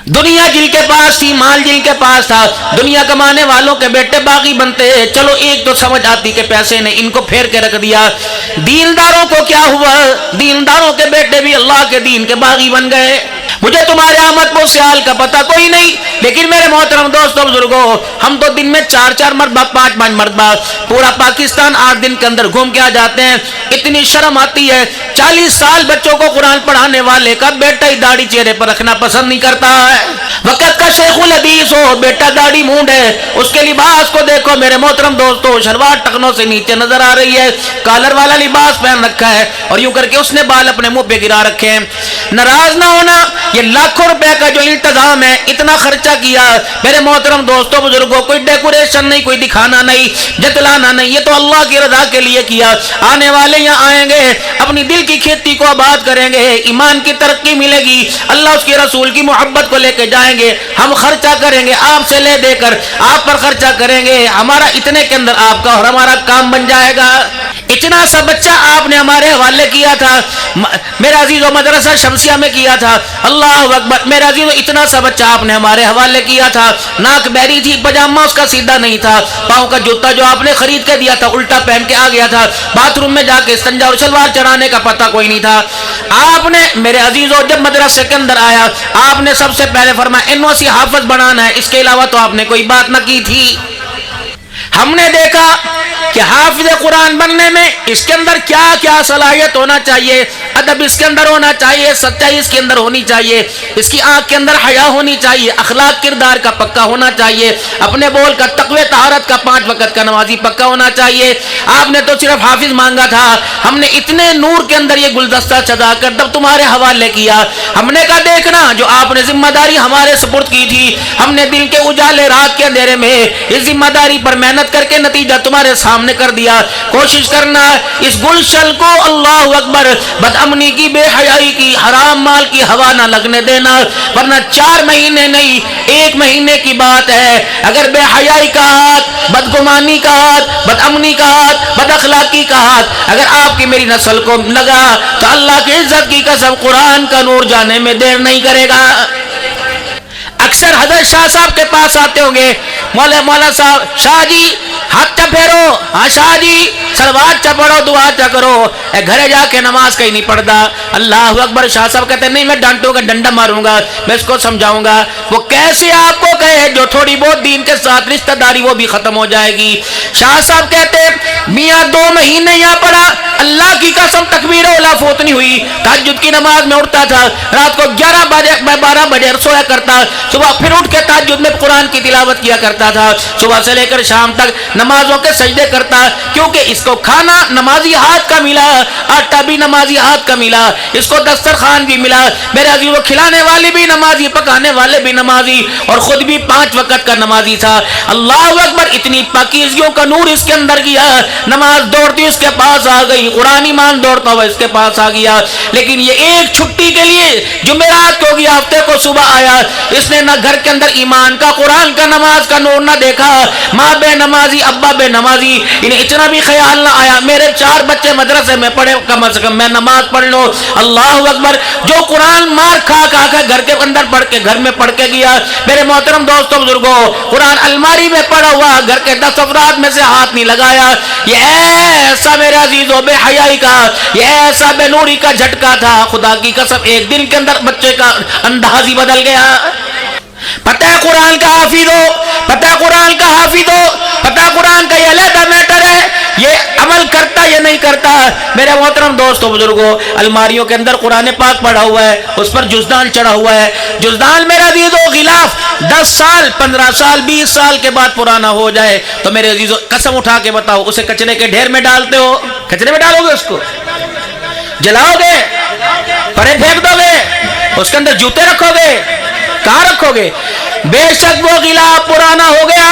دنیا جن کے پاس تھی، مال جن کے پاس تھا، دنیا کمانے والوں کے بیٹے باغی بنتے، چلو ایک تو سمجھ آتی کہ پیسے نے ان کو پھیر کے رکھ دیا۔ دینداروں کو کیا ہوا؟ دینداروں کے بیٹے بھی اللہ کے دین کے باغی بن گئے۔ مجھے تمہارے آمد و سیال کا پتہ کوئی نہیں، لیکن میرے محترم دوستوں بزرگوں، ہم تو دن میں 4 مرتبہ 5 مرتبہ پورا پاکستان 8 دن کے اندر گھوم کے آ جاتے ہیں۔ اتنی شرم آتی ہے، 40 سال بچوں کو قرآن پڑھانے والے کا بیٹا ہی داڑھی چہرے پر رکھنا پسند نہیں کرتا ہے۔ وقت کا شیخ الحدیث ہو، بیٹا داڑھی مونڈ ہے، اس کے لباس کو دیکھو میرے محترم دوستوں، شلوار ٹخنوں سے نیچے نظر آ رہی ہے، کالر والا لباس پہن رکھا ہے، اور یوں کر کے اس نے بال اپنے منہ پہ گرا رکھے ہیں۔ ناراض نہ ہونا، یہ لاکھوں روپے کا جو انتظام ہے، اتنا خرچہ کیا میرے محترم دوستوں بزرگوں، کوئی ڈیکوریشن نہیں، کوئی دکھانا نہیں، جتلانا نہیں، یہ تو اللہ کی رضا کے لیے کیا۔ آنے والے یہاں آئیں گے، اپنی دل کی کھیتی کو آباد کریں گے، ایمان کی ترقی ملے گی، اللہ اس کے رسول کی محبت کو لے کے جائیں گے۔ ہم خرچہ کریں گے آپ سے لے دے کر، آپ پر خرچہ کریں گے، ہمارا اتنے کے اندر آپ کا اور ہمارا کام بن جائے گا۔ اتنا سا بچہ آپ نے ہمارے حوالے کیا تھا، میرا عزیزو مدرسہ شمسیہ میں کیا تھا، اللہ اکبر، میرا عزیزو اتنا سا بچہ آپ نے ہمارے حوالے کیا تھا، ناک بہری تھی، پجامہ اس کا سیدھا نہیں تھا، پاؤں کا جوتا جو آپ نے خرید کے دیا تھا الٹا پہن کے آ گیا تھا، باتھ روم میں جا کے استنجا اور شلوار چڑھانے کا پتہ کوئی نہیں تھا۔ آپ نے میرے عزیزو جب مدرسے کے اندر آیا، آپ نے سب سے پہلے فرمایا NOC حافظ بنانا ہے، اس کے علاوہ تو آپ نے کوئی بات نہ کی تھی۔ ہم نے دیکھا کہ حافظ قرآن بننے میں اس کے اندر کیا کیا صلاحیت ہونا چاہیے، ادب اس کے اندر ہونا چاہیے، سچائی اس کے اندر ہونی چاہیے، اس کی آنکھ کے اندر حیا ہونی چاہیے، اخلاق کردار کا پکا ہونا چاہیے، اپنے بول کا تقوی طہارت کا 5 وقت کا نمازی پکا ہونا چاہیے۔ آپ نے تو صرف حافظ مانگا تھا، ہم نے اتنے نور کے اندر یہ گلدستہ سجا کر تب تمہارے حوالے کیا۔ ہم نے کہا دیکھنا جو آپ نے ذمہ داری ہمارے سپرد کی تھی، ہم نے دل کے اجالے رات کے اندھیرے میں اس ذمہ داری پر محنت کر کے نتیجہ تمہارے سامنے کر دیا۔ کوشش کرنا اس گلشن کو اللہ اکبر بد امنی کی، بے حیائی کی، حرام مال کی ہوا نہ لگنے دینا، ورنہ 4 مہینے نہیں 1 مہینے کی بات ہے، اگر بے حیائی کا ہاتھ، بدگمانی کا ہاتھ، بد امنی کا ہاتھ، بد اخلاقی کا ہاتھ اگر آپ کی میری نسل کو لگا تو اللہ کی عزت کی قسم قرآن کا نور جانے میں دیر نہیں کرے گا۔ اکثر حضرت شاہ صاحب کے پاس آتے ہوں گے، مولا صاحب، شاہ جی ہاتھ چا پھیرو، ہاں شاہ جی سلوات چا پڑھو، دعا چا کرو، گھرے جا کے نماز کہیں نہیں پڑھتا، اللہ اکبر۔ شاہ صاحب کہتے ہیں نہیں میں ڈانٹوں گا، ڈنڈا ماروں گا، میں اس کو سمجھاؤں گا۔ وہ کیسے آپ کو کہے جو تھوڑی بہت دین کے ساتھ رشتہ داری وہ بھی ختم ہو جائے گی۔ شاہ صاحب کہتے میاں 2 مہینے یہاں پڑھا، اللہ کی قسم تکبیر اولا فوت نہیں ہوئی، تہجد کی نماز میں اٹھتا تھا، رات کو 12 بجے سویا کرتا، صبح پھر اٹھ کے تہجد میں قرآن کی تلاوت کیا کرتا تھا، صبح سے لے کر شام تک نمازوں کے سجدے کرتا، کیونکہ اس کو کھانا نمازی ہاتھ کا ملا، آٹا بھی نمازی ہاتھ کا ملا، اس کو دسترخوان بھی ملا، میرے عزیزو کھلانے والے بھی نمازی، پکانے والے بھی نمازی، اور خود بھی 5 وقت کا نمازی تھا۔ اللہ اکبر، اتنی پاکیزگیوں کا نور اس کے اندر گیا، نماز دوڑتی اس کے پاس آ گئی، قرآن ایمان دوڑتا ہوا اس کے پاس آ گیا، لیکن یہ ایک چھٹی کے لیے جمعرات کو گیا، ہفتے کو صبح آیا، اس نے نہ گھر کے اندر ایمان کا، قرآن کا، نماز کا نور نہ دیکھا، ماں بے نمازی، ابا بے نمازی، انہیں اتنا بھی خیال نہ آیا میرے 4 بچے مدرسے میں پڑھے، کم از کم میں نماز پڑھ لوں۔ اللہ اکبر، جو قرآن مار کھا کھا کر گھر کے اندر پڑھ کے گھر میں پڑھ کے گیا، میرے محترم دوستوں بزرگوں، قرآن الماری میں پڑھا ہوا، گھر کے 10 افراد میں سے ہاتھ نہیں لگایا۔ یہ ایسا میرے عزیزوں بے حیائی کا، یہ ایسا بے نوری کا جھٹکا تھا، خدا کی قسم ایک دن کے اندر بچے کا انداز ہی بدل گیا۔ پتہ ہے قرآن کا حافظ ہو، پتہ ہے قرآن کا حافظ ہو، پتہ ہے قرآن کا یہ علیحدہ میٹر ہے، یہ عمل کرتا یا نہیں کرتا۔ میرے محترم دوستو بزرگوں، الماریوں کے اندر قرآن پاک پڑھا ہوا ہے، اس پر جزدان چڑھا ہوا ہے، جزدان میرے عزیزو غلاف 10 سال 15 سال 20 سال کے بعد پرانا ہو جائے تو میرے عزیزو قسم اٹھا کے بتاؤ اسے کچرے کے ڈھیر میں ڈالتے ہو؟ کچرے میں ڈالو گے؟ اس کو جلاؤ گے؟ پرے پھینک دو گے؟ اس کے اندر جوتے رکھو گے؟ کہاں رکھو گے؟ بے شک وہ غلاف پرانا ہو گیا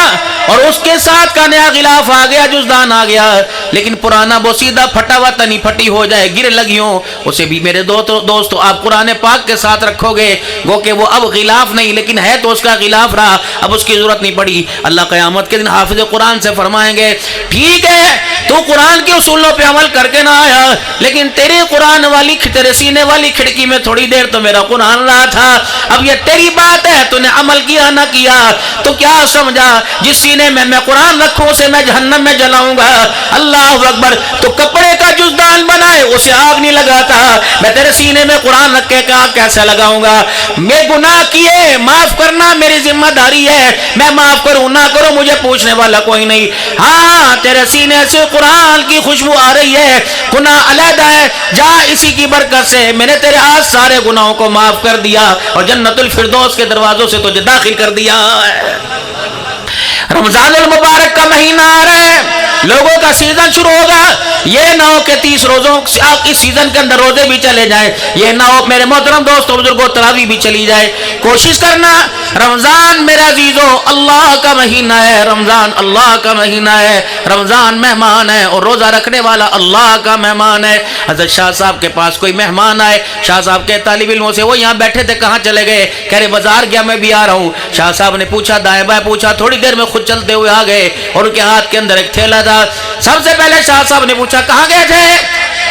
اور اس کے ساتھ کا نیا غلاف آ گیا، جزدان آ گیا، لیکن پرانا بوسیدہ پھٹا ہوا تنی پھٹی ہو جائے، گر لگی ہو، اسے بھی میرے دوستو آپ قرآن پاک کے ساتھ رکھو گے، گو کہ وہ اب غلاف نہیں لیکن ہے تو اس کا غلاف رہا، اب اس کی ضرورت نہیں پڑی۔ اللہ قیامت کے دن حافظ قرآن سے فرمائیں گے ٹھیک ہے تو قرآن کے اصولوں پہ عمل کر کے نہ آیا، لیکن تیرے قرآن والی تیرے سینے والی کھڑکی میں تھوڑی دیر تو میرا قرآن رہا تھا، اب یہ تیری بات ہے، تو نے عمل کیا نہ کیا، تو کیا سمجھا جس سینے میں قرآن رکھوں اسے میں جہنم میں جلاؤں گا؟ اللہ اکبر۔ تو کپڑے کا جزدان بنائے اسے آگ نہیں لگاتا، میں تیرے سینے میں قرآن رکھ کے آگ کیسے لگاؤں گا؟ میں گناہ کیے، معاف کرنا میری ذمہ داری ہے، میں معاف کروں نہ کروں مجھے پوچھنے والا کوئی نہیں۔ ہاں تیرے سینے سے قرآن کی خوشبو آ رہی ہے، گناہ علیحدہ ہے، جا اسی کی برکت سے میں نے تیرے آج سارے گناہوں کو معاف کر دیا اور جنت الفردوس کے دروازوں سے تجھے داخل کر دیا ہے۔ رمضان المبارک کا مہینہ آ رہا ہے، لوگوں کا سیزن شروع ہوگا، یہ نہ ہو کہ 30 روزوں اس سیزن کے اندر روزے بھی چلے جائیں، یہ نہ ہو میرے محترم دوستوں بزرگوں تراویح بھی چلی جائے۔ کوشش کرنا، رمضان میرے عزیزوں اللہ کا مہینہ ہے، رمضان اللہ کا مہینہ ہے، رمضان مہمان ہے اور روزہ رکھنے والا اللہ کا مہمان ہے۔ حضرت شاہ صاحب کے پاس کوئی مہمان آئے، شاہ صاحب کے طالب علموں سے وہ یہاں بیٹھے تھے کہاں چلے گئے؟ کہہ رہے بازار گیا میں بھی آ رہا ہوں۔ شاہ صاحب نے پوچھا دائیں بائیں پوچھا، تھوڑی دیر میں خود چلتے ہوئے آ گئے اور ان کے ہاتھ کے اندر ایک تھیلا تھا۔ سب سے پہلے شاہ صاحب نے پوچھا کہاں گئے تھے؟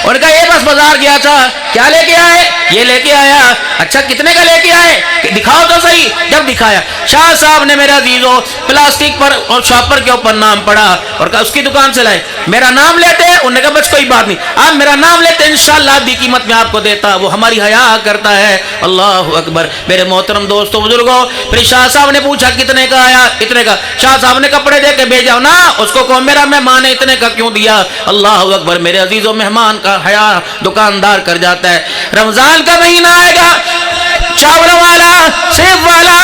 اور کہا یہ بس بازار گیا تھا۔ کیا لے کے آئے؟ یہ لے کے آیا۔ اچھا کتنے کا لے کے آئے؟ دکھاؤ تو صحیح۔ جب دکھایا شاہ صاحب نے میرا عزیزو پلاسٹک پر اور شاپر کے اوپر نام پڑھا اور کہا اس کی دکان سے لائے، میرا نام لیتے ہیں؟ انہوں نے کہا بس کوئی بات نہیں، آپ میرا نام لیتے انشاءاللہ آدھی قیمت میں آپ کو دیتا۔ وہ ہماری حیا کرتا ہے۔ اللہ اکبر۔ میرے محترم دوستو بزرگوں، پھر شاہ صاحب نے پوچھا کتنے کا آیا؟ اتنے کا۔ شاہ صاحب نے کپڑے دے کے بھیجا نا، اس کو کہو میرا مہمان ہے اتنے کا کیوں دیا؟ اللہ اکبر۔ میرے عزیزو مہمان کا حیا دکاندار کر جاتا ہے۔ رمضان کا مہینہ آئے گا، چاول والا، سیب والا،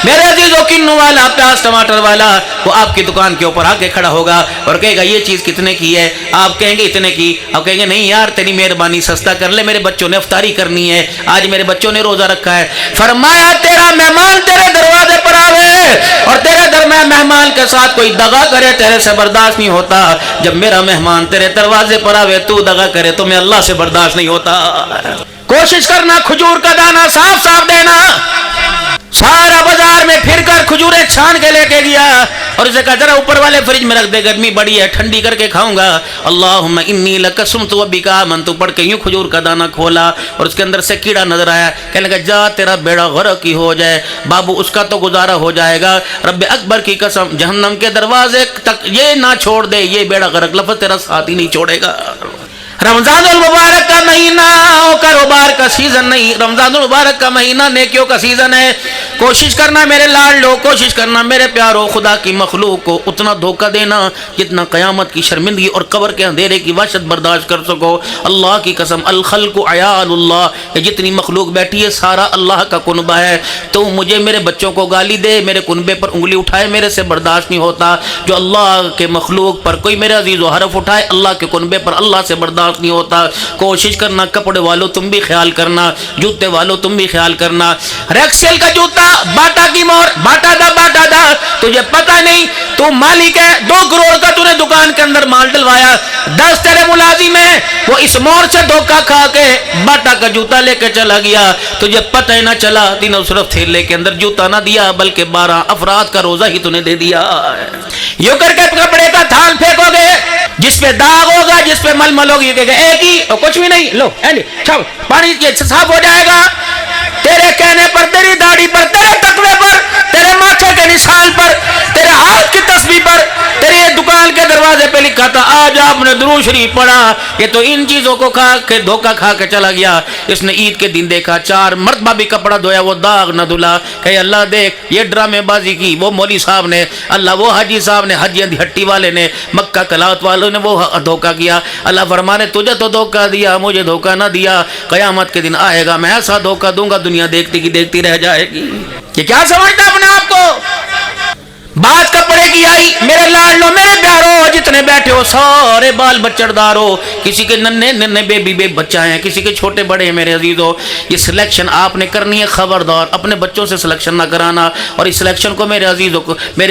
میرے عزیزو کنو والا، پیاز ٹماٹر والا، وہ آپ کی دکان کے اوپر آ کے کھڑا ہوگا اور کہے گا یہ چیز کتنے کی ہے؟ آپ کہیں گے اتنے کی۔ آپ کہیں گے نہیں یار تیری مہربانی سستا کر لے، میرے بچوں نے افطاری کرنی ہے، آج میرے بچوں نے روزہ رکھا ہے۔ فرمایا تیرا مہمان تیرے دروازے پر آوے اور تیرے درمیان مہمان کے ساتھ کوئی دغا کرے تیرے سے برداشت نہیں ہوتا۔ جب میرا مہمان تیرے دروازے پر آوے تو دغا کرے تو میں اللہ سے برداشت نہیں ہوتا۔ کوشش کرنا کھجور کا دانہ صاف صاف دینا۔ سارا بازار میں پھر کر کھجوریں چھان کے لے کے گیا اور اسے کہا ذرا اوپر والے فریج میں رکھ دے، گرمی بڑی ہے ٹھنڈی کر کے کھاؤں گا۔ اللہم انی لقسمت بک آمنت پڑھ کے یوں کھجور کا دانہ کھولا اور اس کے اندر سے کیڑا نظر آیا۔ کہنے لگا جا تیرا بیڑا غرق ہی ہو جائے بابو، اس کا تو گزارا ہو جائے گا، رب اکبر کی قسم جہنم کے دروازے تک یہ نہ چھوڑ دے، یہ بیڑا غرق لفظ تیرا ساتھ ہی نہیں چھوڑے گا۔ رمضان المبارک کا مہینہ کاروبار کا سیزن نہیں، رمضان المبارک کا مہینہ نیکیوں کا سیزن ہے۔ کوشش کرنا میرے لاڈلو، کوشش کرنا میرے پیارو، خدا کی مخلوق کو اتنا دھوکہ دینا جتنا قیامت کی شرمندگی اور قبر کے اندھیرے کی وحشت برداشت کر سکو۔ اللہ کی قسم الخلق عیال اللہ، یہ جتنی مخلوق بیٹھی ہے سارا اللہ کا کنبہ ہے۔ تو مجھے میرے بچوں کو گالی دے، میرے کنبے پر انگلی اٹھائے، میرے سے برداشت نہیں ہوتا۔ جو اللہ کے مخلوق پر کوئی میرے عزیز و حرف اٹھائے اللہ کے کنبے پر اللہ سے برداشت نہیں ہوتا۔ کوشش کرنا کپڑے والوں تم بھی خیال کرنا، جوتے والوں تم بھی خیال کرنا۔ ریکسیل کا جوتا، باٹا کی مور، باٹا دا تجھے پتہ نہیں، تو مالک ہے، 2 کروڑ کا تو نے دکان کے اندر مال ڈلوایا، 10 تیرے ملازم ہیں، وہ اس مور سے دھوکہ کھا کے باٹا کا جوتا لے کے چلا گیا، تجھے پتہ ہی نہ چلا، تینوں صرف تھیلے کے اندر جوتا نہ دیا بلکہ 12 افراد کا روزہ ہی تو نے دے دیا۔ یوں کر کے کپڑے کا تھان پھینکو گے، جس پہ داغ ہوگا، جس پہ ململ ہوگی، ایک ہی اور کچھ بھی نہیں، لو پانی صاف ہو جائے گا۔ تیرے کہنے پر، تیری داڑھی پر، تیرے تقوی پر، تیرے ماتھے کے نشان پر، تیرے ہاتھ کی تسبیح پر، تیری دکان کے دروازے پہ لکھا تھا آج آپ نے درود شریف پڑھا۔ یہ تو ان چیزوں کو کھا کے دھوکہ کھا کے چلا گیا۔ اس نے عید کے دن دیکھا 4 مرتبہ بھی کپڑا دھویا وہ داغ نہ دھلا، کہ اللہ دیکھ یہ ڈرامے بازی کی وہ مولوی صاحب نے، اللہ وہ حاجی صاحب نے، حجی ہٹی والے نے، مکہ کلات والوں نے وہ دھوکہ کیا۔ اللہ فرمانے تجھے تو دھوکہ دیا، مجھے دھوکہ نہ دیا، قیامت کے دن آئے گا میں ایسا دھوکہ دوں گا دنیا دیکھتی کی دیکھتی رہ جائے گی۔ یہ کیا سمجھتا اپنے آپ کو؟ بات کپڑے کی آئی، میرے لاڈلو میرے پیارو جتنے بیٹھے ہو سارے بال بچڑدار ہو، کسی کے ننے بیبی بچہ ہیں، کسی کے چھوٹے بڑے ہیں، میرے عزیزو یہ سلیکشن آپ نے کرنی ہے، خبردار اپنے بچوں سے سلیکشن نہ کرانا، اور اس سلیکشن کو میرے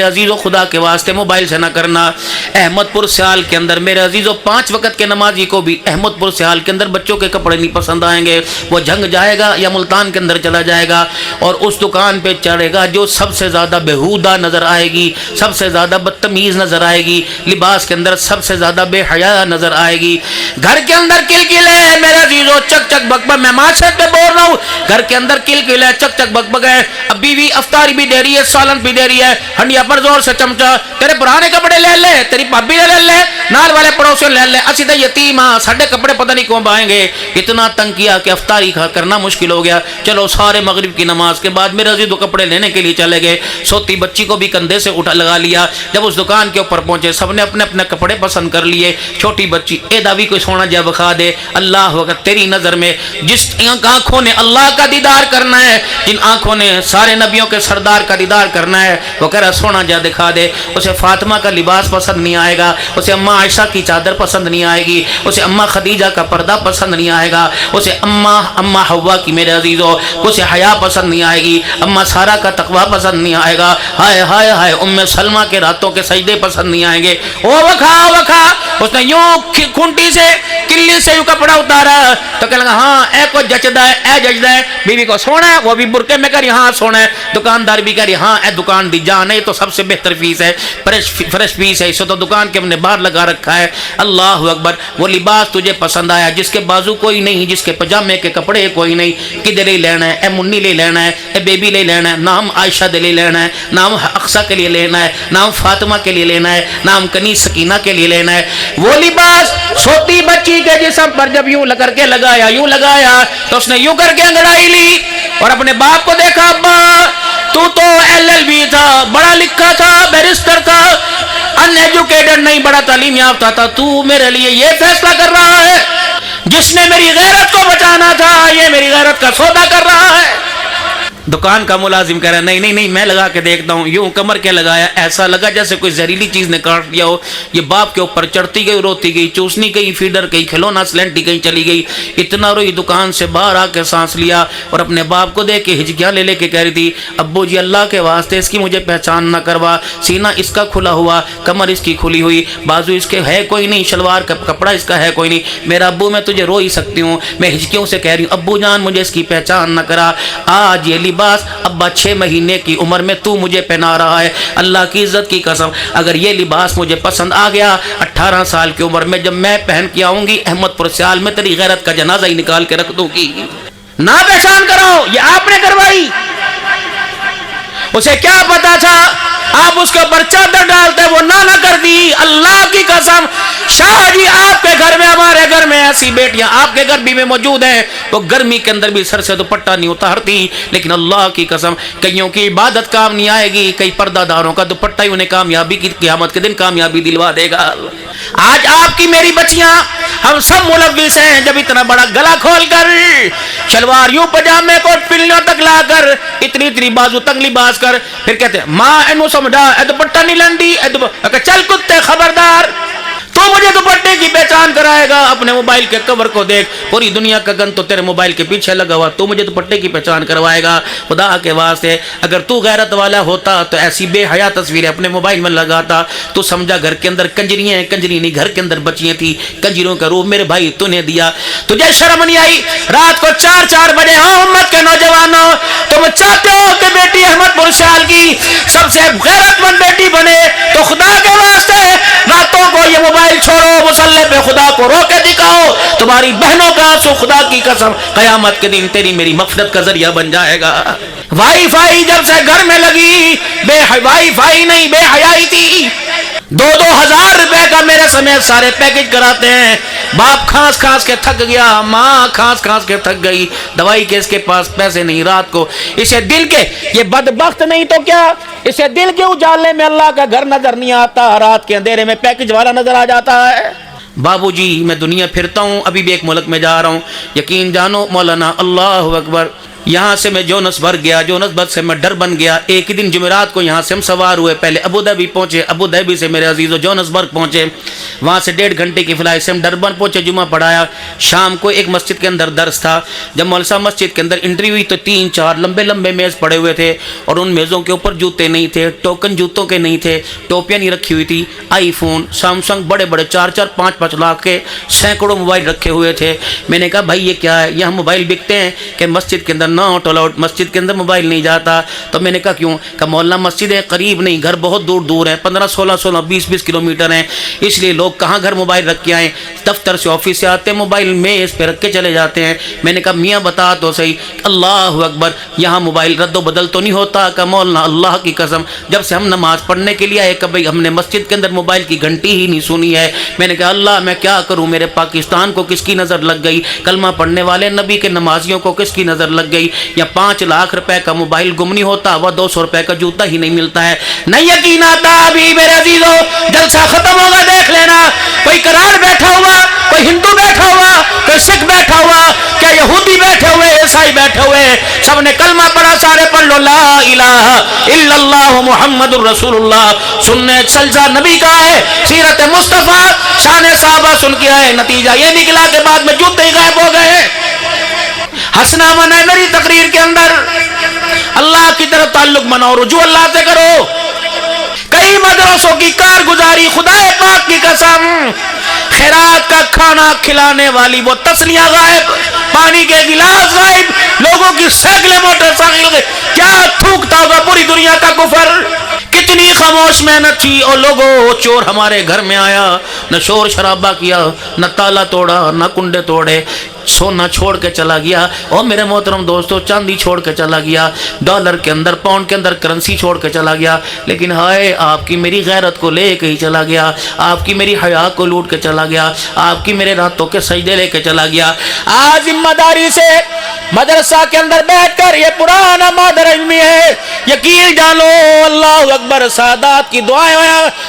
عزیزو خدا کے واسطے موبائل سے نہ کرنا۔ احمد پور سیال کے اندر میرے عزیزو 5 وقت کے نمازی کو بھی احمد پور سیال کے اندر بچوں کے کپڑے نہیں پسند آئیں گے، وہ جھنگ جائے گا یا ملتان کے اندر چلا جائے گا اور اس دکان پہ چڑھے گا جو سب سے زیادہ بےہودہ نظر آئے گی، گی، سب سے زیادہ بدتمیز نظر آئے گی، لباس کے اندر سب سے زیادہ بے حیا نظر آئے گی، گھر کے اندر کلکلے ہے میرے عزیزو، چک چک بک بک، میں معاشرت پہ بول رہا ہوں، گھر کے اندر کلکلے ہے، چک چک بک بک ہے، اب بیوی افطاری بھی دے رہی ہے، سالن بھی دے رہی ہے، ہنڈیا پر زور سے چمچا، تیرے پرانے کپڑے لے لے، تیری بھابی نے لے لے، نال والے پڑوسیوں لے لے، اسی تے یتیم ہاں، ساڈے کپڑے پتہ نہیں کون پائیں گے، اتنا تنگ کیا کہ افطاری کرنا مشکل ہو گیا، چلو سارے مغرب کی نماز کے بعد میرے عزیزو کپڑے لینے کے لیے چلے گئے، سوتی بچی کو بھی کندھے سے اٹھا لگا لیا، جب اس دکان کے اوپر پہنچے سب نے اپنے اپنے کپڑے پسند کر لیے، چھوٹی بچی اے داوی کوئی سونا جا بکھا دے، اللہ اکبر، تیری نظر میں جس آنکھوں نے اللہ کا دیدار کرنا ہے، جن آنکھوں نے سارے نبیوں کے سردار کا دیدار کرنا ہے، وہ کہہ رہا سونا جا دکھا دے، اسے فاطمہ کا لباس پسند نہیں آئے گا، اسے اماں عائشہ کی چادر پسند نہیں آئے گی، اسے اماں خدیجہ کا پردہ پسند نہیں آئے گا، اسے اماں حوا کی میرے عزیزو اسے حیا پسند نہیں آئے گی، اماں سارہ کا تقوی پسند نہیں آئے گا، ہائے ہائے ہائے ام سلمہ کے راتوں کے سجدے پسند نہیں آئیں گے، او وکھا اس نے یوں کھنٹی سے کلی سے یوں کپڑا اتارا تو کہنے لگا ہاں اے کو جچدا ہے، اے جچدا ہے، بیوی کو سونا ہے، وہ بھی برقعے میں کہہ رہی ہاں سونا ہے، دکاندار بھی کہہ رہی ہاں اے دکان دی جان ہے، یہ تو سب سے بہتر فیس ہے، فریش پیس ہے، اسے تو دکان کے ہم نے باہر لگا رکھا ہے، اللہ اکبر، وہ لباس تجھے پسند آیا جس کے بازو کوئی نہیں، جس کے پجامے کے کپڑے کوئی نہیں، کدھر لے لینا ہے، اے منی لے لینا ہے، اے بیبی لے لینا ہے، نام عائشہ دے لے لینا ہے، نام اقصیٰ کے لیے لینا ہے، نام فاطمہ کے لیے لینا ہے، نام کنیز سکینہ کے لیے لینا ہے، وہ لباس سوتی بچی کے جسم پر جب یوں کر کے لگایا تو اس نے یوں کر کے انگڑائی لی اور اپنے باپ کو دیکھا، ابا تو LLB تھا، بڑا لکھا تھا، بیرسٹر تھا، ان ایجوکیٹڈ نہیں، بڑا تعلیم یافتہ تھا، تو میرے لیے یہ فیصلہ کر رہا ہے، جس نے میری غیرت کو بچانا تھا یہ میری غیرت کا سودا کر رہا ہے۔ دکان کا ملازم کہہ رہا نہیں میں لگا کے دیکھتا ہوں، یوں کمر کے لگایا، ایسا لگا جیسے کوئی زہریلی چیز نے کاٹ لیا ہو، یہ باپ کے اوپر چڑھتی گئی، روتی گئی، چوسنی گئی، فیڈر گئی، کھلونا سلنٹی گئی، چلی گئی، اتنا روئی، دکان سے باہر آ کے سانس لیا اور اپنے باپ کو دیکھ کے ہچکیاں لے کے کہہ رہی تھی، ابو جی اللہ کے واسطے اس کی مجھے پہچان نہ کروا، سینہ اس کا کھلا ہوا، کمر اس کی کھلی ہوئی، بازو اس کے ہے کوئی نہیں، شلوار کا کپڑا اس کا ہے کوئی نہیں، میرا ابو میں تجھے رو ہی سکتی ہوں، میں ہچکیوں سے کہہ رہی ہوں ابو جان مجھے اس کی پہچان نہ کرا، آج یہ لباس ابا 6 مہینے کی عمر میں تو مجھے پہنا رہا ہے، اللہ کی عزت کی قسم اگر یہ لباس مجھے پسند آ گیا 18 سال کی عمر میں جب میں پہن کے آؤں گی احمد پور سیال میں تیری غیرت کا جنازہ ہی نکال کے رکھ دوں گی۔ نہ پہچان کرو، یہ آپ نے کروائی، اسے کیا پتا تھا آپ اس کے اوپر چادر ڈالتے وہ نہ کر دی، اللہ کی قسم شاہ جی آپ کے گھر میں ہمارے گھر میں ایسی بیٹیاں آپ کے گھر بھی میں موجود ہیں، وہ گرمی کے اندر بھی سر سے دوپٹہ نہیں اتارتی، لیکن اللہ کی قسم کئیوں کی عبادت کام نہیں آئے گی، کئی پردہ داروں کا دوپٹہ ہی انہیں کامیابی کی قیامت کے دن کامیابی دلوا دے گا۔ آج آپ کی میری بچیاں ہم سب ملوث ہیں، جب اتنا بڑا گلا کھول کر شلوار یوں پجامے کو پلوں تک لا کر اتنی بازو تک لباس کر پھر کہتے ہیں ماں اینو سمجھا اے دوپٹہ نہیں لنڈی، چل کتے خبردار، تو مجھے دوپٹے کی پہچان کرائے گا، اپنے موبائل کے کور کو دیکھ، پوری دنیا کا گن تو تیرے موبائل کے پیچھے لگا ہوا، تو مجھے دوپٹے کی پہچان کروائے گا، خدا کے واسطے اگر تو غیرت والا ہوتا تو ایسی بے حیا تصویریں اپنے موبائل میں لگاتا، تو سمجھا گھر کے اندر کنجریاں ہیں، کنجری نہیں گھر کے اندر بچیاں تھی، کنجریوں کا روپ میرے بھائی تو نے دیا، تجھے شرم نہیں آئی؟ رات کو 4 بجے ہاں امت کے نوجوانوں تم چاہتے ہو کہ بیٹی احمد پور سیال کی سب سے غیرت مند بیٹی بنے، تو خدا کے واسطے راتوں کو یہ موبائل چھوڑو، مصلی پہ خدا کو رو کے دکھاؤ، تمہاری بہنوں کا آنسو خدا کی قسم قیامت کے دن تیری میری مغفرت کا ذریعہ بن جائے گا۔ وائی فائی جب سے گھر میں لگی، وائی فائی نہیں بے حیائی تھی، 2,000 روپے کا میرے سمیت سارے پیکج کراتے ہیں، باپ کھانس کے تھک گیا، ماں کھانس کے تھک گئی، دوائی کے اس کے پاس پیسے نہیں، رات کو اسے دل کے یہ بدبخت نہیں تو کیا اسے دل کے اجالے میں اللہ کا گھر نظر نہیں آتا، رات کے اندھیرے میں پیکج والا نظر آ جاتا ہے۔ بابو جی میں دنیا پھرتا ہوں، ابھی بھی ایک ملک میں جا رہا ہوں، یقین جانو مولانا اللہ اکبر، یہاں سے میں جونسبرگ گیا، جونسبرگ سے میں ڈربن گیا، ایک دن جمعرات کو یہاں سے ہم سوار ہوئے، پہلے ابوظہبی پہنچے، ابوظہبی سے میرے عزیزو جونسبرگ پہنچے، وہاں سے 1.5 گھنٹے کی فلائٹ سے ہم ڈربن پہنچے، جمعہ پڑھایا، شام کو ایک مسجد کے اندر درس تھا، جب مولوی صاحب مسجد کے اندر انٹری ہوئی تو 3-4 لمبے میز پڑے ہوئے تھے اور ان میزوں کے اوپر جوتے نہیں تھے، ٹوکن جوتوں کے نہیں تھے، ٹوپیاں نہیں رکھی ہوئی تھی، آئی فون سیمسنگ بڑے 4-4 5-5 لاکھ کے سینکڑوں موبائل رکھے ہوئے تھے۔ میں نے کہا بھائی یہ کیا ہے؟ یہ ہم موبائل بکتے ہیں کہ مسجد کے اندر ناٹ الاؤڈ، مسجد کے اندر موبائل نہیں جاتا۔ تو میں نے کہا کیوں؟ کہ مولانا مسجدیں قریب نہیں، گھر بہت دور دور ہیں، 15 16 20 کلومیٹر ہیں، اس لیے لوگ کہاں گھر موبائل رکھ کے آئیں، دفتر سے آفس سے آتے ہیں موبائل میز پہ رکھ کے چلے جاتے ہیں۔ میں نے کہا میاں بتا تو صحیح، اللہ اکبر، یہاں موبائل رد و بدل تو نہیں ہوتا؟ کہ مولانا اللہ کی قسم جب سے ہم نماز پڑھنے کے لیے آئے کبھی ہم نے مسجد کے اندر موبائل کی گھنٹی ہی نہیں سنی ہے۔ میں نے کہا اللہ میں کیا کروں، میرے پاکستان کو کس کی نظر لگ گئی، کلمہ پڑھنے والے نبی کے نمازیوں کو کس کی نظر لگ گئی؟ یا 5 لاکھ روپے کا موبائل گم نہیں ہوتا، وہ 200 روپے کا جوتا ہی نہیں ملتا ہے۔ نہیں یقین آتا ابھی میرے عزیزو، جلسہ ختم ہوگا دیکھ لینا، کوئی کرار بیٹھا ہوا، کوئی ہندو بیٹھا ہوا، کوئی سکھ بیٹھا ہوا، کیا یہودی بیٹھے ہوئے، عیسائی بیٹھے ہوئے، سب نے کلمہ پڑھا، سارے پڑھ لو لا الہ الا اللہ محمد الرسول اللہ۔ سننے سلسلہ نبی کا ہے، سیرت مصطفیٰ، شان صحابہ سن کے آئے، نتیجہ یہ نکلا کہ بعد میں جوتے ہی غائب ہو گئے۔ ہنسنا من ہے میری تقریر کے اندر، اللہ کی طرف تعلق بناؤ، رجوع اللہ سے کرو۔ کئی مدرسوں کی کارگزاری خدا پاک کی قسم، خیرات کا کھانا کھلانے والی وہ تسلیاں غائب، پانی کے گلاس غائب، لوگوں کی سائیکلیں موٹر سائیکل، کیا تھوکتا ہوگا پوری دنیا کا کفر۔ کتنی خاموش محنت تھی، اور لوگوں چور ہمارے گھر میں آیا، نہ شور شرابہ کیا، نہ تالا توڑا، نہ کنڈے توڑے، سونا چھوڑ کے چلا گیا، اور میرے محترم دوستو چاندی چھوڑ کے چلا گیا، ڈالر کے اندر پاؤنڈ کے اندر کرنسی چھوڑ کے چلا گیا، لیکن ہائے آپ کی میری غیرت کو لے کے ہی چلا گیا، آپ کی میری حیا کو لوٹ کے چلا گیا، آپ کی میرے راتوں کے سجدے لے کے چلا گیا۔ آج ذمہ داری سے مدرسہ کے اندر بیٹھ کر یہ پرانا مادر علمی ہے، یقین جانو اللہ اکبر، سادات کی دعائیں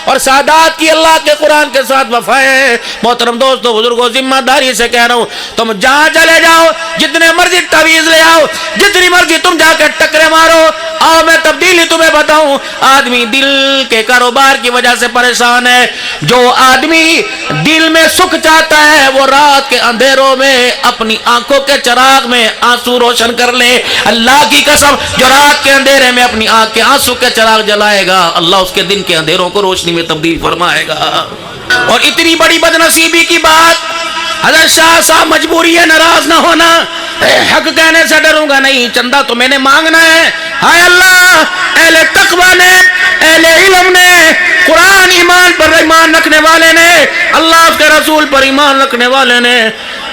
اور سادات کی اللہ کے قرآن کے ساتھ وفائیں۔ محترم دوستو بزرگوں، ذمہ داری سے کہہ رہا ہوں، تم جہاں چلے جاؤ، جتنے مرضی تعویذ لے آؤ، جتنی مرضی تم جا کے ٹکرے مارو، آؤ میں تبدیلی تمہیں بتاؤں۔ آدمی دل کے کاروبار کی وجہ سے پریشان ہے، جو آدمی دل میں سکھ چاہتا ہے وہ رات کے اندھیروں میں اپنی آنکھوں کے چراغ میں آنسو روشن کر لے، اللہ کی قسم جو رات کے اندھیرے میں اپنی آنکھ کے آنسو کے چراغ جلائے گا، اللہ اس کے دن کے اندھیروں کو روشنی میں تبدیل فرمائے گا۔ اور اتنی بڑی بدنصیبی کی بات، حضرت شاہ صاحب مجبوری ہے ناراض نہ ہونا، حق کہنے سے ڈروں گا نہیں، چندہ تو میں نے مانگنا ہے۔ ہائے اللہ، اہل تقوی نے، اہل علم نے، قرآن ایمان پر ایمان رکھنے والے نے، اللہ کے رسول پر ایمان رکھنے والے نے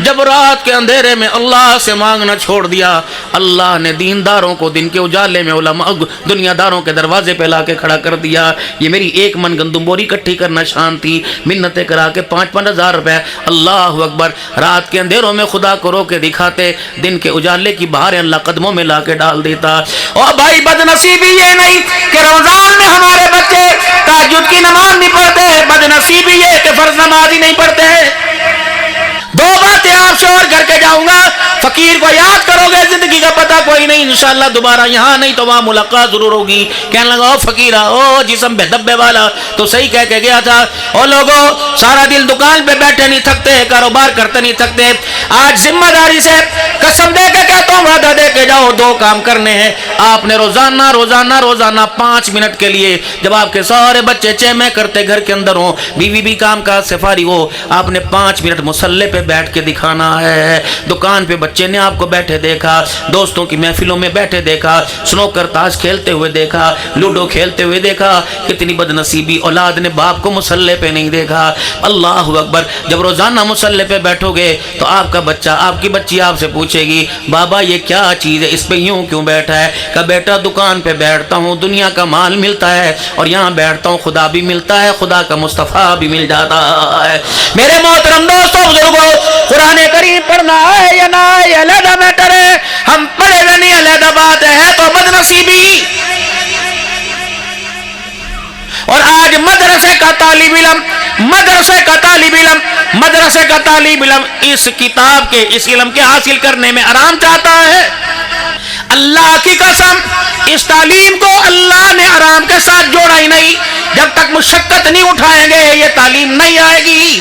جب رات کے اندھیرے میں اللہ سے مانگنا چھوڑ دیا، اللہ نے دینداروں کو دن کے اجالے میں علماء دنیا داروں کے دروازے پہ لا کے کھڑا کر دیا۔ یہ میری 1 من گندم بوری اکٹھی کرنا شان تھی، منتیں کرا کے 5-5 ہزار روپے، اللہ اکبر، رات کے اندھیروں میں خدا کو رو کے دکھاتے، دن کے اجالے کی بہاریں اللہ قدموں میں لا کے ڈال دیتا۔ اور بھائی بدنصیبی یہ نہیں کہ رمضان میں ہمارے بچے تہجد کی نماز نہیں پڑھتے، بدنصیبی یہ کہ فرض نماز ہی نہیں پڑھتے۔ 2 باتیں آپ سے اور کر کے جاؤں گا، فقیر کو یاد کرو گے، زندگی کا پتہ کوئی نہیں، انشاءاللہ دوبارہ یہاں نہیں تو وہاں ملاقات ضرور ہوگی۔ کہنے لگا او فقیرہ، او جسم بے دبے والا، تو صحیح کہہ کے گیا تھا۔ او لوگوں، سارا دن دکان پہ بیٹھے نہیں تھکتے، کاروبار کرتے نہیں تھکتے، آج ذمہ داری سے قسم دے کے کہتا ہوں، وعدہ دے کے جاؤ، 2 کام کرنے ہیں آپ نے روزانہ 5 منٹ کے لیے، جب آپ کے سارے بچے چیمے کرتے گھر کے اندر ہوں، بیوی بھی کام کاج سے فارغ ہو، آپ نے 5 منٹ مصلی پہ بیٹھ کے دکھانا ہے۔ دکان پہ بچے نے آپ کو بیٹھے دیکھا، دوستوں کی محفلوں میں بیٹھے دیکھا، سنوکر تاش کھیلتے ہوئے دیکھا، لوڈو کھیلتے ہوئے دیکھا، کتنی بدنصیبی اولاد نے باپ کو مصلی پہ نہیں دیکھا۔ اللہ اکبر، جب روزانہ مصلی پہ بیٹھو گے تو آپ کا بچہ، آپ کی بچی آپ سے پوچھے گی بابا یہ کیا چیز ہے، اس پہ یوں کیوں بیٹھا ہے؟ کہ بیٹا دکان پہ بیٹھتا ہوں، دنیا کا مال ملتا ہے، اور یہاں بیٹھتا ہوں خدا بھی ملتا ہے، خدا کا مصطفیٰ بھی مل جاتا ہے۔ میرے محترم دوستوں بزرگوں، قرآن کریم پڑھنا ہے یا نہ ہے یہ علیحدہ میٹر ہے، ہم پڑھے ہوئے نہیں علیحدہ بات ہے، تو بدنصیبی۔ اور آج مدرسے کا طالب علم اس کتاب کے، اس علم کے حاصل کرنے میں آرام چاہتا ہے۔ اللہ کی قسم، اس تعلیم کو اللہ نے آرام کے ساتھ جوڑا ہی نہیں، جب تک مشقت نہیں اٹھائیں گے یہ تعلیم نہیں آئے گی۔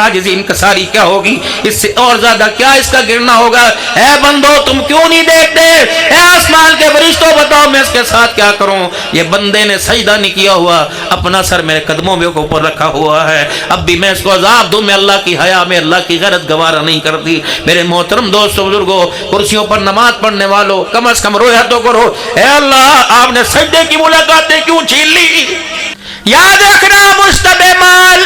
عاجزی انکساری کیا ہوگی، اس سے اور زیادہ کیا اس کا گرنا ہوگا۔ اے بندو تم کیوں نہیں دیکھتے، اے آسمان کے فرشتوں بتاؤ میں اس کے ساتھ کیا کروں۔ یہ بندے نے سجدہ نہیں کیا ہوا، اپنا سر میرے قدموں میں اوپر رکھا ہوا ہے، اب بھی میں اس کو عذاب دوں، میں اللہ کی حیا میں اللہ کی غیرت گوارا نہیں کرتی۔ میرے محترم دوستو بزرگوں، کرسیوں پر نماز پڑھنے والوں کم از کم رویا تو کرو، اے اللہ آپ نے سجدے کی ملاقاتیں کیوں چھین لی۔ یاد رکھنا مشتبہ مال،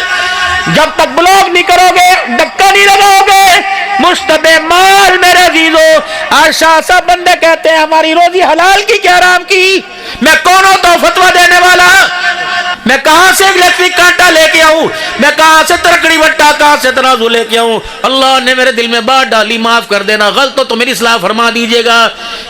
جب تک بلاک نہیں کرو گے، دکا نہیں لگاؤ گے، مشتبہ مال میرے عزیزو۔ آج شاہ صاحب بندے کہتے ہیں ہماری روزی حلال کی کیا حرام کی، میں کون ہوں تو فتویٰ دینے والا، میں کہاں سے الیکٹرک کانٹا لے کے آؤں، میں کہاں سے ترکڑی وٹا، کہاں سے ترازو لے کے آؤں۔ اللہ نے میرے دل میں بات ڈالی، معاف کر دینا، غلط تو میری اصلاح فرما دیجئے گا۔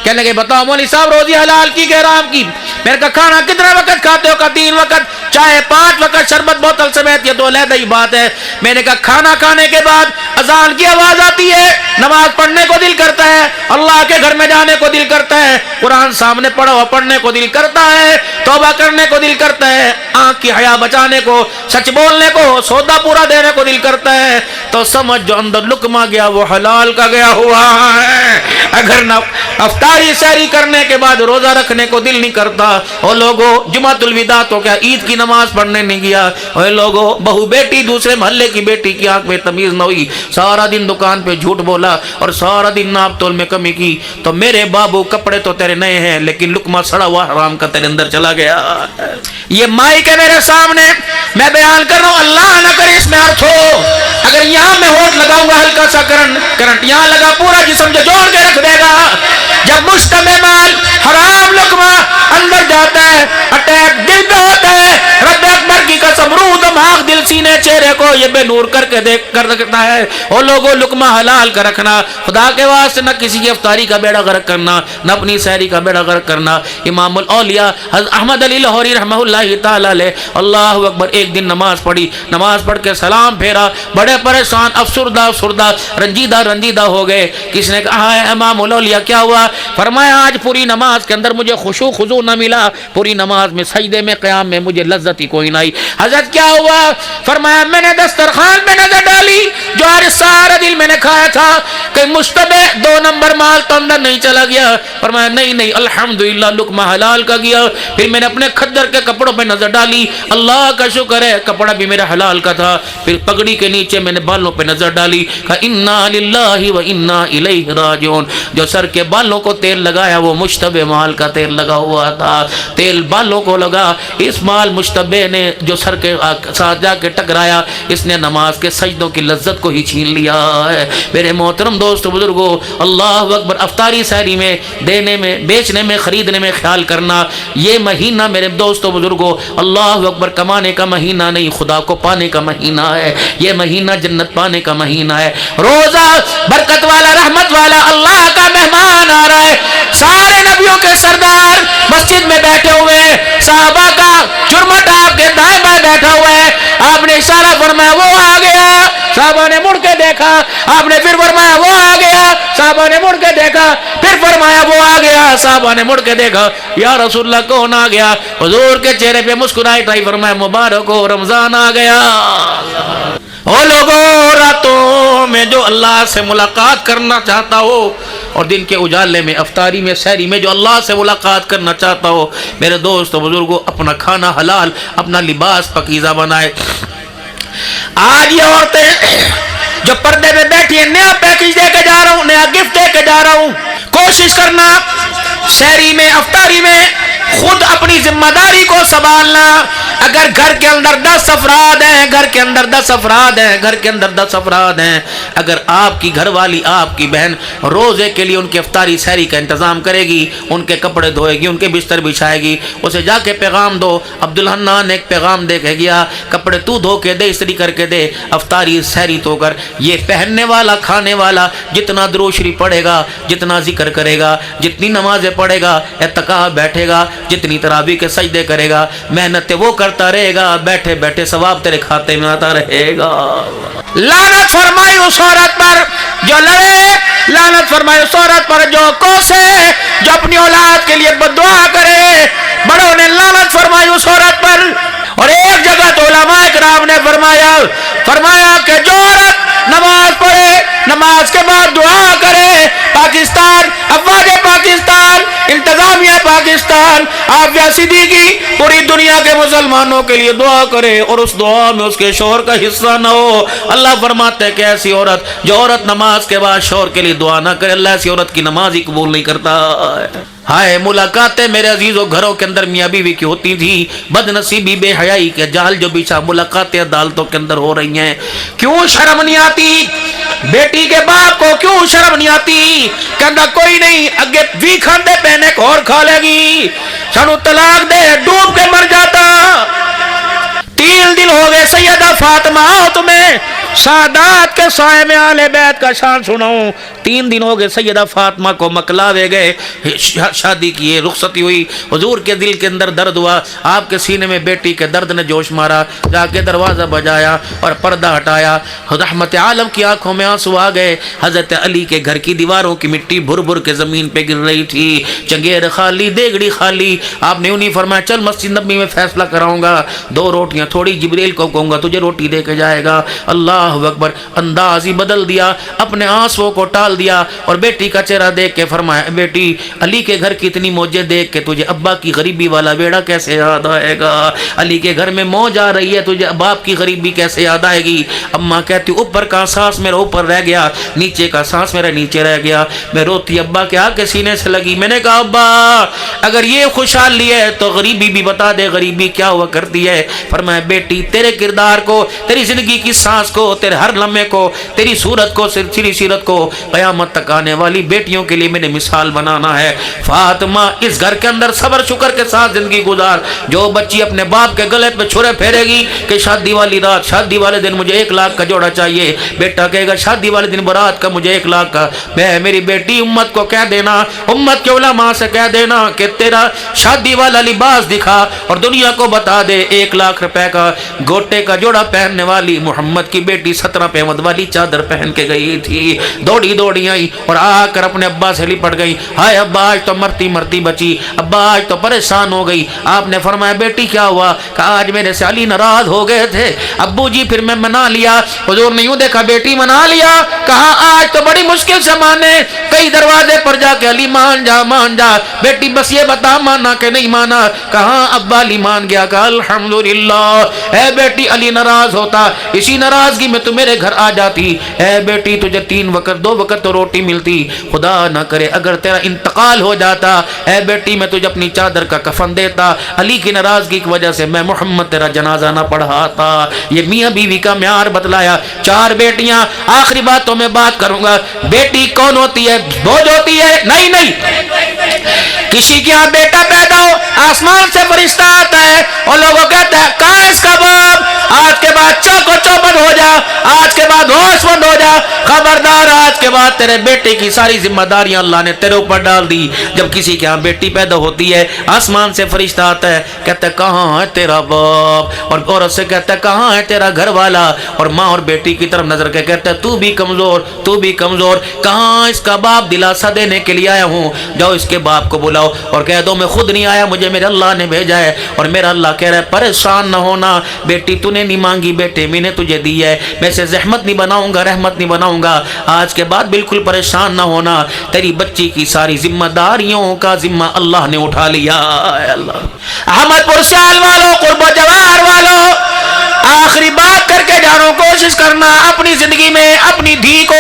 کہنے کے بتاؤ مولوی صاحب روزی حلال کی کہ حرام کی؟ میں نے کہا کھانا کتنے وقت کھاتے ہو؟ کہا 3 وقت، چائے 5 وقت، شربت بوتل سمیت، یہ تو علیحدہ ہی بات ہے۔ میں نے کہا کھانا کھانے کے بعد اذان کی آواز آتی ہے، نماز پڑھنے کو دل کرتا ہے، اللہ کے گھر میں جانے کو دل کرتا ہے، قرآن سامنے پڑھو پڑھنے کو دل کرتا ہے، توبہ کرنے کو دل کرتا ہے، آنکھ کی حیا بچانے کو، سچ بولنے کو، سودا پورا دینے کو دل کرتا ہے، تو سمجھ جو اندر لقمہ گیا وہ حلال کا گیا ہوا ہے۔ اگر نہ افطاری سحری کرنے کے بعد روزہ رکھنے کو دل نہیں کرتا، اور لوگوں جمعۃ الوداع تو کیا عید کی نماز پڑھنے نہیں گیا، اور لوگوں بہو بیٹی دوسرے محلے کی بیٹی کی آنکھ میں تمیز نہ ہوئی، سارا دن دکان پہ جھوٹ بولا اور سارا دن ناپ تول میں کمی کی، تو میرے بابو کپڑے تو تیرے نئے ہیں لیکن لقمہ سڑا ہوا حرام کا تیرے اندر چلا گیا۔ یہ مائک ہے میرے سامنے، میں بیان کر رہا ہوں، اللہ نہ کرے اس میں ارتھ ہو۔ اگر یہاں میں ہوٹ لگاؤں گا ہلکا سا کرنٹ یہاں لگا، پورا جسم جو جوڑ کے رکھ دے گا۔ جب مشتبہ مال حرام لقمہ اندر جاتا ہے، اٹیک دل پہ ہوتا ہے، رب اکبر کی قسم روح دماغ دل سینے چہرے کو یہ بے نور کر کے دیکھ کر رکھتا ہے۔ اور لوگوں لقمہ حلال کا رکھنا، خدا کے واسطے نہ کسی کی افطاری کا بیڑا غرق کرنا، نہ اپنی سحری کا بیڑا غرق کرنا۔ امام الاولیاء حضرت احمد علی لاہوری رحمہ اللہ تعالی علیہ، اللہ اکبر، ایک دن نماز پڑھی، نماز پڑھ کے سلام پھیرا، بڑے پریشان، افسردہ رنجیدہ ہو گئے۔ کس نے کہا ہے امام الاولیاء کیا ہوا؟ فرمایا آج پوری نماز کے اندر مجھے خشوع خضوع نہ ملا، پوری نماز میں سجدے میں قیام میں مجھے لذت ہی کوئی نہ آئی۔ حضرت کیا ہوا؟ فرمایا میں نے دسترخوان پہ نظر ڈالی، جو آج سارا دن میں نے کھایا تھا، کہ مشتبہ 2 نمبر مال تو اندر نہیں چلا گیا؟ فرمایا نہیں الحمدللہ لقمہ حلال کا گیا۔ پھر میں نے اپنے خدر کے کپڑوں پہ نظر ڈالی، اللہ کا شکر ہے کپڑا بھی میرا حلال کا تھا۔ پھر پگڑی کے نیچے میں نے بالوں پہ نظر ڈالی، کہا انا للہ و انا الیہ راجعون۔ جو سر کے بالوں کو تیل لگایا وہ مشتبہ مال کا تیل لگا ہوا تھا، تیل بالوں کو لگا، اس مال مشتبہ نے جو سر کے ساتھ جا کے ٹکرایا، اس نے نماز کے سجدوں کی لذت کو ہی چھین لیا ہے۔ میرے محترم دوست بزرگوں، اللہ اکبر، افطاری سحری میں، دینے میں، بیچنے میں، خریدنے میں خیال کرنا۔ یہ مہینہ میرے دوستو بزرگوں اللہ اکبر کمانے کا مہینہ نہیں، خدا کو پانے کا مہینہ ہے۔ یہ مہینہ جنت پانے کا مہینہ ہے۔ روزہ برکت والا، رحمت والا، اللہ کا مہمان آ رہا ہے۔ سارے نبیوں کے سردار مسجد میں بیٹھے ہوئے ہیں، صحابہ کا چرمٹ آپ کے دائیں بائیں بیٹھا ہوا ہے، آپ نے اشارہ فرمایا وہ آ گیا، صحابہ نے مڑ کے دیکھا، آپ نے پھر فرمایا وہ آ گیا، صحابہ نے مڑ کے دیکھا، پھر فرمایا وہ آ گیا، صحابہ نے مڑ کے دیکھا، یا رسول اللہ کون آ گیا؟ حضور کے چہرے پہ مسکراہٹ آئی، فرمایا مبارک ہو رمضان آ گیا۔ او لوگوں، راتوں میں جو اللہ سے ملاقات کرنا چاہتا ہو، اور دن کے اجالے میں، افطاری میں، سحری میں جو اللہ سے ملاقات کرنا چاہتا ہو، میرے دوست بزرگوں، اپنا کھانا حلال، اپنا لباس پاکیزہ بنائے۔ آج یہ عورتیں جو پردے میں بیٹھی ہیں، نیا پیکج دے کے جا رہا ہوں، نیا گفٹ دے کے جا رہا ہوں، کوشش کرنا سحری میں، افطاری میں خود اپنی ذمہ داری کو سنبھالنا۔ اگر گھر کے اندر 10 افراد ہیں، گھر کے اندر 10 افراد ہیں، گھر کے اندر 10 افراد ہیں، اگر آپ کی گھر والی، آپ کی بہن روزے کے لیے ان کی افطاری سحری کا انتظام کرے گی، ان کے کپڑے دھوئے گی، ان کے بستر بچھائے گی، اسے جا کے پیغام دو۔ عبدالحنان نے ایک پیغام دے کے گیا، کپڑے تو دھو کے دے، استری کر کے دے، افطاری سحری تو کر۔ یہ پہننے والا، کھانے والا جتنا درود شریف پڑھے گا، جتنا ذکر کرے گا، جتنی نمازیں پڑھے گا، اعتکاف بیٹھے گا، جتنی تراویح کے سجدے کرے گا، محنت وہ کرتا رہے گا، بیٹھے بیٹھے ثواب تیرے کھاتے میں آتا رہے گا۔ لعنت فرمائی اس عورت پر جو لڑے، لعنت فرمائی اس عورت پر جو کوسے، جو اپنی اولاد کے لیے بددعا کرے، بڑوں نے لعنت فرمائی اس عورت پر۔ اور ایک جگہ تو علماء کرام نے فرمایا کہ پاکستان، افواج پاکستان، انتظامیہ پاکستان، عافیہ صدیقی پوری دنیا کے مسلمانوں کے لیے دعا کرے اور اس دعا میں اس کے شوہر کا حصہ نہ ہو۔ اللہ فرماتے ہیں کہ ایسی عورت جو عورت نماز کے بعد شوہر کے لیے دعا نہ کرے، اللہ ایسی عورت کی نماز ہی قبول نہیں کرتا۔ ہائے ملاقاتیں میرے عزیزوں گھروں کے اندر میاں بیوی کی ہوتی تھی، بد نصیبی بے حیائی کے جال جو بچھا ملاقاتیں عدالتوں کے اندر ہو رہی ہیں۔ کیوں شرم نہیں آتی بیٹی کے باپ کو؟ کیوں شرم نہیں آتی؟ کہنا کوئی نہیں اگے بھی کھاندے پہنے کو اور کھا لے گی، سانو طلاق دے ڈوب کے مر جاتا۔ 3 دن ہو گئے سیدہ فاطمہ، آؤ تمہیں سادات کے سائے میں آل بیت کا شان سناؤں۔ 3 دن ہو گئے سیدہ فاطمہ کو مکلاوے گئے، شادی کی رخصتی ہوئی، حضور کے دل کے اندر درد ہوا، آپ کے سینے میں بیٹی کے درد نے جوش مارا، جا کے دروازہ بجایا اور پردہ ہٹایا، رحمت عالم کی آنکھوں میں آنسو آ گئے۔ حضرت علی کے گھر کی دیواروں کی مٹی بھر بھر کے زمین پہ گر رہی تھی، چنگیر خالی، دیگڑی خالی۔ آپ نے انہیں فرمایا چل مسجد نبی میں فیصلہ کراؤں گا، 2 روٹیاں تھوڑی، جبریل کو کہوں گا تجھے روٹی دے کے جائے گا۔ اللہ اکبر، انداز ہی بدل دیا، اپنے آنسوؤں کو ٹال دیا اور بیٹی کا چہرہ دیکھ کے فرمایا بیٹی علی کے گھر کی اتنی موجیں دیکھ کے تجھے ابا کی غریبی والا بیڑا کیسے یاد آئے گا؟ علی کے گھر میں موج آ رہی ہے، تجھے باپ کی غریبی کیسے یاد آئے گی؟ اماں کہتی اوپر کا سانس میرا اوپر رہ گیا، نیچے کا سانس میرا نیچے رہ گیا۔ میں روتی ابا کے آ کے سینے سے لگی، میں نے کہا ابا اگر یہ خوشحالی ہے تو غریبی بھی بتا دے، غریبی کیا ہوا کرتی ہے؟ فرمایا بیٹی تیرے کردار کو، تیری زندگی کی سانس کو، تیرے ہر لمحے کو، تیری صورت کو، تیری سیرت کو قیامت تک آنے والی بیٹیوں کے لیے میں نے مثال بنانا ہے۔ فاطمہ اس گھر کے اندر صبر شکر کے ساتھ زندگی گزار۔ جو بچی اپنے باپ کے گلے پہ چھرے پھیرے گی کہ شادی والی رات، شادی والے دن مجھے 1 لاکھ کا جوڑا چاہیے، بیٹا کہے گا شادی والے دن برات کا مجھے 1 لاکھ کا، میں میری بیٹی امت کو کہہ دینا، امت کے علماء سے کہہ دینا کہ تیرا شادی والا لباس دکھا اور دنیا کو بتا دے 1 لاکھ روپے کا گوٹے کا جوڑا پہننے والی محمد کی بیٹی 17 پیمد والی چادر پہن کے گئی تھی، دوڑی دوڑی آئی اور آ کر اپنے ابا سے لپٹ گئی، ہائے ابا آج تو مرتی مرتی بچی، ابا آج تو پریشان ہو گئی۔ آپ نے فرمایا بیٹی کیا ہوا؟ کہا آج میرے سے علی ناراض ہو گئے تھے ابو جی، پھر میں منا لیا۔ حضور نے یوں دیکھا بیٹی منا لیا؟ کہا آج تو بڑی مشکل سے مانے، کئی دروازے پر جا کے علی مان جا مان جا، بیٹی بس یہ بتا مانا کہ نہیں مانا؟ کہا ابا علی مان گیا۔ کہا الحمدللہ، اے بیٹی علی ناراض ہوتا اسی ناراضگی میں تو میرے گھر آ جاتی، اے بیٹی تجھے 3 وقت 2 وقت تو روٹی ملتی، خدا نہ کرے اگر تیرا انتقال ہو جاتا، اے بیٹی میں تجھے اپنی چادر کا کفن دیتا، علی کی ناراضگی کی وجہ سے میں محمد تیرا جنازہ نہ پڑھاتا۔ یہ میاں بیوی کا معیار بتلایا۔ 4 بیٹیاں، آخری بات تو میں بات کروں گا، بیٹی کون ہوتی ہے؟ بوجھ ہوتی ہے؟ نہیں نہیں، کسی کے یہاں بیٹا پیدا ہو آسمان سے فرشتہ آتا ہے اور لوگوں کہتے ہیں کہاں اس کا باپ؟ آج کے بعد چوکو چوبند ہو جا، آج کے بعد ہوش مند ہو جا، خبردار آج کے بعد تیرے بیٹے کی ساری ذمہ داریاں اللہ نے تیرے اوپر ڈال دی۔ جب کسی کے ہاں بیٹی پیدا ہوتی ہے آسمان سے فرشتہ آتا ہے، کہتا ہے کہاں ہے تیرا باپ؟ اور عورت سے کہتا ہے کہاں ہے تیرا گھر والا؟ اور ماں اور بیٹی کی طرف نظر کے کہتا ہے تو بھی کمزور، تو بھی کمزور، کہاں اس کا باپ؟ دلاسا دینے کے لیے آیا ہوں، جاؤ اس کے باپ کو بلاؤ اور کہہ دو میں خود نہیں آیا، مجھے میرے اللہ نے بھیجا ہے۔ اور میرا اللہ کہہ رہا ہے پریشان نہ ہونا بیٹی، تو نے نہیں مانگی بیٹے میں نے تجھے دی ہے، میں سے زحمت نہیں بناؤں گا، رحمت نہیں بناؤں گا، آج کے بعد بالکل پریشان نہ ہونا، تیری بچی کی ساری ذمہ داریوں کا ذمہ اللہ نے اٹھا لیا ہے۔ اللہ احمد پور سیال والوں، قرب و جوار والوں، آخری بات کر کے جانو، کوشش کرنا اپنی زندگی میں اپنی دھی کو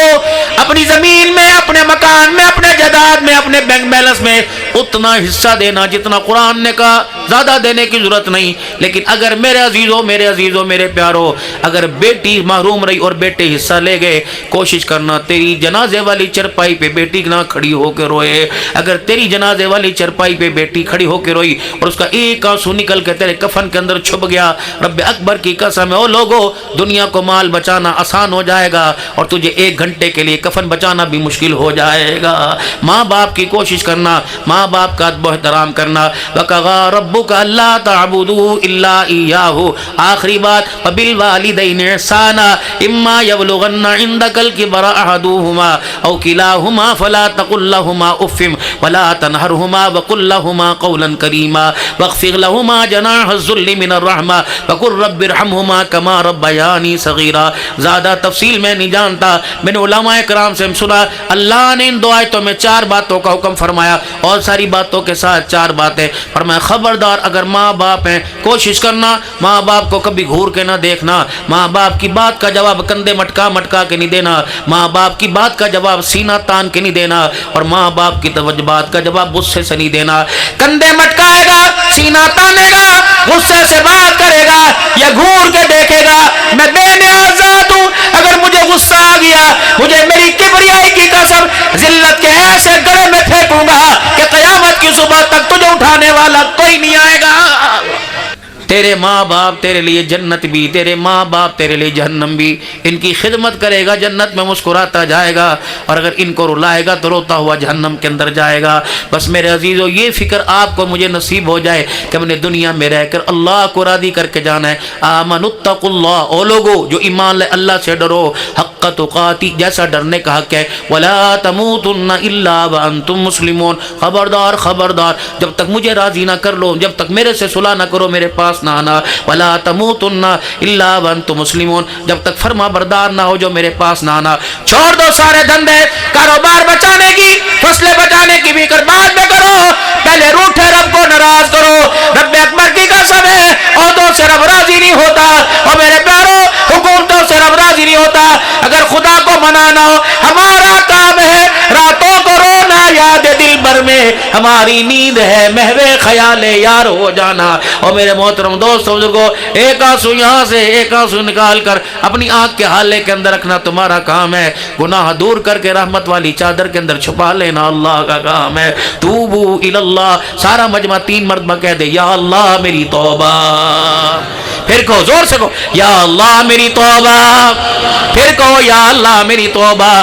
اپنی زمین میں، اپنے مکان میں، اپنے جائیداد میں، اپنے بینک بیلنس میں اتنا حصہ دینا جتنا قرآن نے کہا، زیادہ دینے کی ضرورت نہیں۔ لیکن اگر میرے عزیزوں میرے پیاروں، اگر بیٹی محروم رہی اور بیٹے حصہ لے گئے، کوشش کرنا تیری جنازے والی چرپائی پہ بیٹی نہ کھڑی ہو کے روئے۔ اگر تیری جنازے والی چرپائی پہ بیٹی کھڑی ہو کے روئی اور اس کا ایک آنسو نکل کے تیرے کفن کے اندر چھپ گیا، رب اکبر کی قسم ہے او لوگو، دنیا کو مال بچانا آسان ہو جائے گا اور تجھے 1 گھنٹے کے لیے کفن بچانا بھی مشکل ہو جائے گا۔ ماں باپ کی کوشش کرنا، ماں باپ کا ادب و احترام کرنا۔ وَقَضَىٰ رَبُّكَ أَلَّا تَعْبُدُوا إِلَّا إِيَّاهُ، آخری بات، وَبِالْوَالِدَيْنِ إِحْسَانًا إِمَّا يَبْلُغَنَّ عِندَكَ الْكِبَرَ أَحَدُهُمَا أَوْ كِلَاهُمَا فَلَا تَقُل لَّهُمَا أُفٍّ ولا تنهرهما وقل لهما قولا كريما واخفض لهما جناح الذل من الرحمة وقل رب ارحمهما كما ربياني صغيرا. زیادہ تفصیل میں نہیں جانتا، میں نے علماء کرام سے سنا اللہ نے ان دو آیتوں میں 4 باتوں کا حکم فرمایا اور ساری باتوں کے ساتھ 4 باتیں فرمایا. خبردار اگر ماں باپ ہیں کوشش کرنا ماں باپ کو کبھی گھور کے نہ دیکھنا، ماں باپ کی بات کا جواب کندھے مٹکا مٹکا کے نہیں دینا، ماں باپ کی بات کا جواب سینہ تان کے نہیں دینا، اور ماں باپ کی بات کا جواب غصے سے نہیں دینا. کندھے مٹکائے گا، سینہ تانے گا، غصے سے بات کرے گا یا گھور کے دیکھے گا میں بے نیاز ذات ہوں، اگر مجھے غصہ آ گیا مجھے میری کبریائی کی قسم ذلت کے ایسے گڑے میں پھینکوں گا کہ قیامت کی صبح تک تجھے اٹھانے والا کوئی نہیں آئے گا. تیرے ماں باپ تیرے لیے جنت بھی، تیرے ماں باپ تیرے لیے جہنم بھی. ان کی خدمت کرے گا جنت میں مسکراتا جائے گا، اور اگر ان کو رلائے گا تو روتا ہوا جہنم کے اندر جائے گا. بس میرے عزیزو یہ فکر آپ کو مجھے نصیب ہو جائے کہ ہم نے دنیا میں رہ کر اللہ کو راضی کر کے جانا ہے. آمنوا اتقوا اللہ، او لوگو جو ایمان لے اللہ سے ڈرو حق تقاتی، جیسا ڈرنے کا حق ہے. ولا تموتن الا وانتم مسلمون، خبردار خبردار جب تک مجھے راضی نہ کر لو، جب تک میرے سے صلح نہ کرو میرے پاس نہ آنا. ولا تموتن الا وانتم مسلمون، جب تک فرما بردار نہ ہو جو میرے پاس نہ آنا. چھوڑ دو سارے دھندے، کاروبار بچانے کی فصلیں بچانے کی بھی کر بعد میں کرو، پہلے روٹھے رب کو ناراض کرو. رب اکبر کی قسم ہے عہدوں سے رب راضی نہیں ہوتا، اور میرے پیارو حکومتوں سے رب راضی نہیں ہوتا. اگر خدا کو منانا ہو ہمارا کام ہے راتوں کو رونا یاد دل بھر میں، ہماری نیند ہے محو خیال یار ہو جانا. اور میرے محترم دوستوں بزرگوں، ایک آنسو یہاں سے ایک آنسو نکال کر اپنی آنکھ کے حالے کے اندر رکھنا تمہارا کام ہے. گناہ دور کر کے رحمت والی چادر کے اندر چھپا لینا اللہ کا کام ہے. توبو الی اللہ، سارا مجمع 3 مرتبہ کہہ دے یا اللہ میری توبہ، پھر کہو زور سے کہو یا اللہ میری توبہ، پھر کہو یا اللہ میری توبہ.